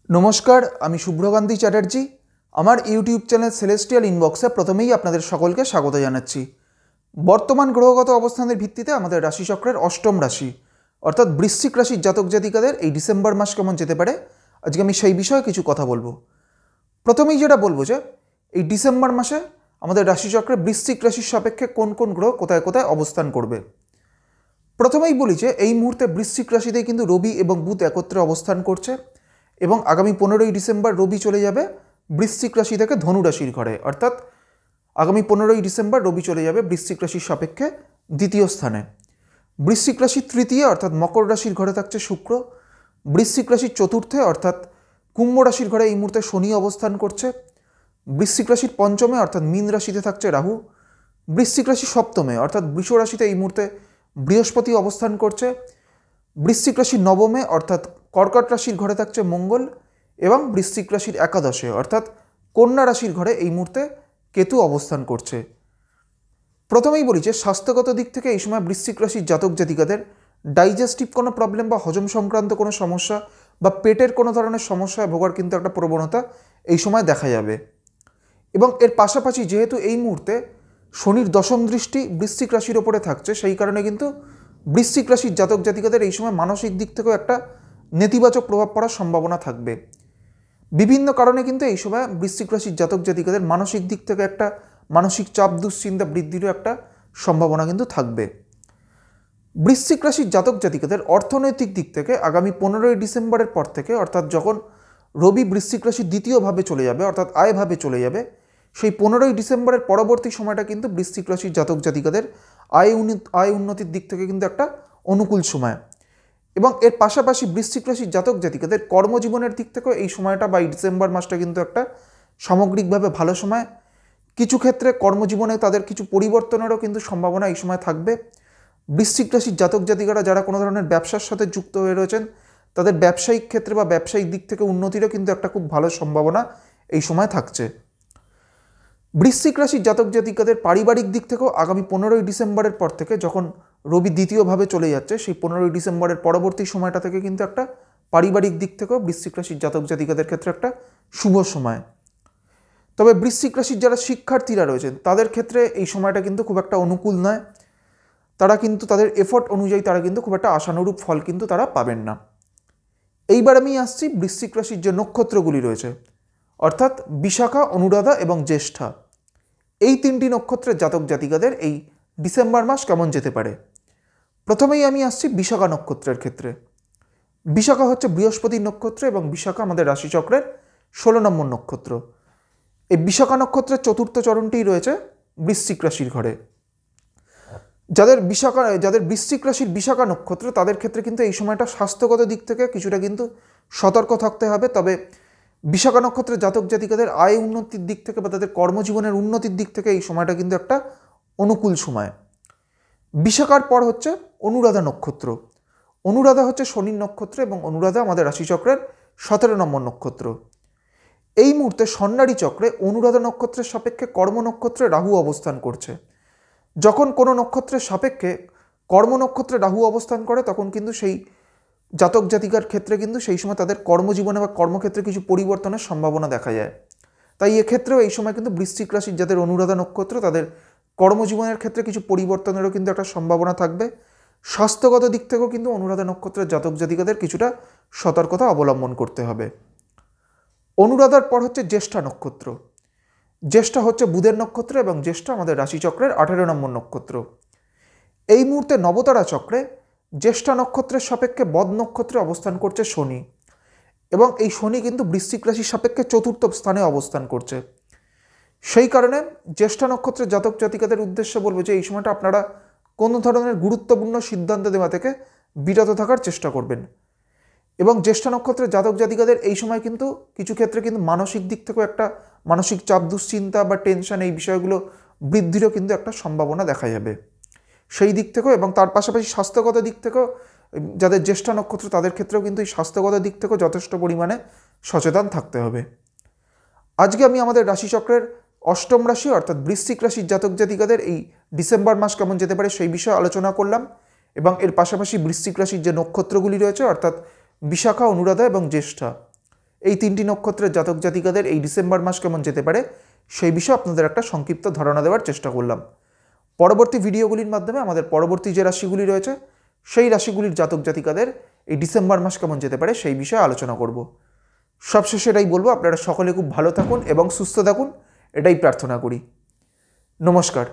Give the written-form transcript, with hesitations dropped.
নমস্কার, আমি শুভ্রকান্তি চ্যাটার্জি। আমার ইউটিউব চ্যানেল সেলেস্টিয়াল ইনবক্সে প্রথমেই আপনাদের সকলকে স্বাগত জানাচ্ছি। বর্তমান গ্রহগত অবস্থানের ভিত্তিতে আমাদের রাশিচক্রের অষ্টম রাশি অর্থাৎ বৃশ্চিক রাশির জাতক জাতিকাদের এই ডিসেম্বর মাস কেমন যেতে পারে, আজকে আমি সেই বিষয়ে কিছু কথা বলবো। প্রথমেই যেটা বলবো যে এই ডিসেম্বর মাসে আমাদের রাশিচক্রে বৃশ্চিক রাশির সাপেক্ষে কোন কোন গ্রহ কোথায় কোথায় অবস্থান করবে। প্রথমেই বলি যে এই মুহূর্তে বৃশ্চিক রাশিতেই কিন্তু রবি এবং বুধ একত্রে অবস্থান করছে এবং আগামী 15ই ডিসেম্বর রবি চলে যাবে বৃশ্চিক রাশি থেকে ধনু রাশির ঘরে, অর্থাৎ আগামী 15ই ডিসেম্বর রবি চলে যাবে বৃশ্চিক রাশির সাপেক্ষে দ্বিতীয় স্থানে। বৃশ্চিক রাশির তৃতীয় অর্থাৎ মকর রাশির ঘরে থাকছে শুক্র। বৃশ্চিক রাশির চতুর্থে অর্থাৎ কুম্ভ রাশির ঘরে এই মুহূর্তে শনি অবস্থান করছে। বৃশ্চিক রাশির পঞ্চমে অর্থাৎ মীন রাশিতে থাকছে রাহু। বৃশ্চিক রাশির সপ্তমে অর্থাৎ বৃষ রাশিতে এই মুহূর্তে বৃহস্পতি অবস্থান করছে। বৃশ্চিক রাশির নবমে অর্থাৎ কর্কট রাশির ঘরে থাকছে মঙ্গল এবং বৃশ্চিক রাশির একাদশে অর্থাৎ কন্যা রাশির ঘরে এই মুহূর্তে কেতু অবস্থান করছে। প্রথমেই বলি যে স্বাস্থ্যগত দিক থেকে এই সময় বৃশ্চিক রাশির জাতক জাতিকাদের ডাইজেস্টিভ কোনো প্রবলেম বা হজম সংক্রান্ত কোনো সমস্যা বা পেটের কোনো ধরনের সমস্যায় ভোগার কিন্তু একটা প্রবণতা এই সময় দেখা যাবে। এবং এর পাশাপাশি যেহেতু এই মুহূর্তে শনির দশম দৃষ্টি বৃশ্চিক রাশির ওপরে থাকছে, সেই কারণে কিন্তু বৃশ্চিক রাশির জাতক জাতিকাদের এই সময় মানসিক দিক থেকেও একটা নেতিবাচক প্রভাব পড়ার সম্ভাবনা থাকবে। বিভিন্ন কারণে কিন্তু এই সময় বৃশ্চিক রাশির জাতক জাতিকাদের মানসিক দিক থেকে একটা মানসিক চাপ দুশ্চিন্তা বৃদ্ধিরও একটা সম্ভাবনা কিন্তু থাকবে। বৃশ্চিক রাশির জাতক জাতিকাদের অর্থনৈতিক দিক থেকে আগামী 15ই ডিসেম্বরের পর থেকে অর্থাৎ যখন রবি বৃশ্চিক রাশির দ্বিতীয়ভাবে চলে যাবে অর্থাৎ আয়ভাবে চলে যাবে, সেই 15ই ডিসেম্বরের পরবর্তী সময়টা কিন্তু বৃশ্চিক রাশির জাতক জাতিকাদের আয় উন্নতির দিক থেকে কিন্তু একটা অনুকূল সময়। এবং এর পাশাপাশি বৃশ্চিক রাশির জাতক জাতিকাদের কর্মজীবনের দিক থেকেও এই সময়টা বা এই ডিসেম্বর মাসটা কিন্তু একটা সামগ্রিকভাবে ভালো সময়। কিছু ক্ষেত্রে কর্মজীবনে তাদের কিছু পরিবর্তনেরও কিন্তু সম্ভাবনা এই সময় থাকবে। বৃশ্চিক রাশির জাতক জাতিকারা যারা কোনো ধরনের ব্যবসার সাথে যুক্ত হয়ে রয়েছেন, তাদের ব্যবসায়িক ক্ষেত্রে বা ব্যবসায়িক দিক থেকে উন্নতিরও কিন্তু একটা খুব ভালো সম্ভাবনা এই সময় থাকছে। বৃশ্চিক রাশির জাতক জাতিকাদের পারিবারিক দিক থেকেও আগামী 15ই ডিসেম্বরের পর থেকে যখন রবি দ্বিতীয়ভাবে চলে যাচ্ছে, সেই 15ই ডিসেম্বরের পরবর্তী সময়টা থেকে কিন্তু একটা পারিবারিক দিক থেকেও বৃশ্চিক রাশির জাতক জাতিকাদের ক্ষেত্রে একটা শুভ সময়। তবে বৃশ্চিক রাশির যারা শিক্ষার্থীরা রয়েছেন তাদের ক্ষেত্রে এই সময়টা কিন্তু খুব একটা অনুকূল নয়। তারা কিন্তু তাদের এফোর্ট অনুযায়ী তারা কিন্তু খুব একটা আশানুরূপ ফল কিন্তু তারা পাবেন না। এইবার আমি আসছি বৃশ্চিক রাশির যে নক্ষত্রগুলি রয়েছে অর্থাৎ বিশাখা, অনুরাধা এবং জ্যেষ্ঠা, এই তিনটি নক্ষত্রের জাতক জাতিকাদের এই ডিসেম্বর মাস কেমন যেতে পারে। প্রথমেই আমি আসছি বিশাখা নক্ষত্রের ক্ষেত্রে। বিশাখা হচ্ছে বৃহস্পতির নক্ষত্র এবং বিশাখা আমাদের রাশিচক্রের 16 নম্বর নক্ষত্র। এই বিশাখা নক্ষত্রের চতুর্থ চরণটিই রয়েছে বৃশ্চিক রাশির ঘরে। যাদের বৃশ্চিক রাশির বিশাখা নক্ষত্র তাদের ক্ষেত্রে কিন্তু এই সময়টা স্বাস্থ্যগত দিক থেকে কিছুটা কিন্তু সতর্ক থাকতে হবে। তবে বিশাখা নক্ষত্রের জাতক জাতিকাদের আয় উন্নতির দিক থেকে বা তাদের কর্মজীবনের উন্নতির দিক থেকে এই সময়টা কিন্তু একটা অনুকূল সময়। বিশাখার পর হচ্ছে অনুরাধা নক্ষত্র। অনুরাধা হচ্ছে শনির নক্ষত্র এবং অনুরাধা আমাদের রাশিচক্রের 17 নম্বর নক্ষত্র। এই মুহূর্তে স্বর্ণালী চক্রে অনুরাধা নক্ষত্রের সাপেক্ষে কর্ম নক্ষত্রে রাহু অবস্থান করছে। যখন কোনো নক্ষত্রের সাপেক্ষে কর্ম নক্ষত্রে রাহু অবস্থান করে তখন কিন্তু সেই জাতক জাতিকার ক্ষেত্রে কিন্তু সেই সময় তাদের কর্মজীবনে বা কর্মক্ষেত্রে কিছু পরিবর্তনের সম্ভাবনা দেখা যায়। তাই এক্ষেত্রেও এই সময় কিন্তু বৃশ্চিক রাশির যাদের অনুরাধা নক্ষত্র তাদের কর্মজীবনের ক্ষেত্রে কিছু পরিবর্তনেরও কিন্তু একটা সম্ভাবনা থাকবে। স্বাস্থ্যগত দিক থেকেও কিন্তু অনুরাধা নক্ষত্রের জাতক জাতিকাদের কিছুটা সতর্কতা অবলম্বন করতে হবে। অনুরাধার পর হচ্ছে জ্যেষ্ঠা নক্ষত্র। জ্যেষ্ঠা হচ্ছে বুধের নক্ষত্র এবং জ্যেষ্ঠা আমাদের রাশিচক্রের 18 নম্বর নক্ষত্র। এই মুহূর্তে নবতারা চক্রে জ্যেষ্ঠা নক্ষত্রের সাপেক্ষে বদ নক্ষত্রে অবস্থান করছে শনি এবং এই শনি কিন্তু বৃশ্চিক রাশির সাপেক্ষে চতুর্থ স্থানে অবস্থান করছে। সেই কারণে জ্যেষ্ঠা নক্ষত্রের জাতক জাতিকাদের উদ্দেশ্যে বলবো যে এই সময়টা আপনারা কোনো ধরনের গুরুত্বপূর্ণ সিদ্ধান্ত দেওয়া থেকে বিরত থাকার চেষ্টা করবেন। এবং জ্যেষ্ঠা নক্ষত্রের জাতক জাতিকাদের এই সময় কিন্তু কিছু ক্ষেত্রে কিন্তু মানসিক দিক থেকেও একটা মানসিক চাপ দুশ্চিন্তা বা টেনশন এই বিষয়গুলো বৃদ্ধিরও কিন্তু একটা সম্ভাবনা দেখা যাবে সেই দিক থেকেও। এবং তার পাশাপাশি স্বাস্থ্যগত দিক থেকেও যাদের জ্যেষ্ঠা নক্ষত্র তাদের ক্ষেত্রেও কিন্তু এই স্বাস্থ্যগত দিক থেকেও যথেষ্ট পরিমাণে সচেতন থাকতে হবে। আজকে আমি আমাদের রাশিচক্রের অষ্টম রাশি অর্থাৎ বৃশ্চিক রাশির জাতক জাতিকাদের এই ডিসেম্বর মাস কেমন যেতে পারে সেই বিষয়ে আলোচনা করলাম এবং এর পাশাপাশি বৃশ্চিক রাশির যে নক্ষত্রগুলি রয়েছে অর্থাৎ বিশাখা, অনুরাধা এবং জ্যেষ্ঠা, এই 3টি নক্ষত্রের জাতক জাতিকাদের এই ডিসেম্বর মাস কেমন যেতে পারে সেই বিষয়ে আপনাদের একটা সংক্ষিপ্ত ধারণা দেওয়ার চেষ্টা করলাম। পরবর্তী ভিডিওগুলির মাধ্যমে আমাদের পরবর্তী যে রাশিগুলি রয়েছে সেই রাশিগুলির জাতক জাতিকাদের এই ডিসেম্বর মাস কেমন যেতে পারে সেই বিষয়ে আলোচনা করব। সবশেষে এটাই বলবো, আপনারা সকলে খুব ভালো থাকুন এবং সুস্থ থাকুন, এটাই প্রার্থনা করি। নমস্কার।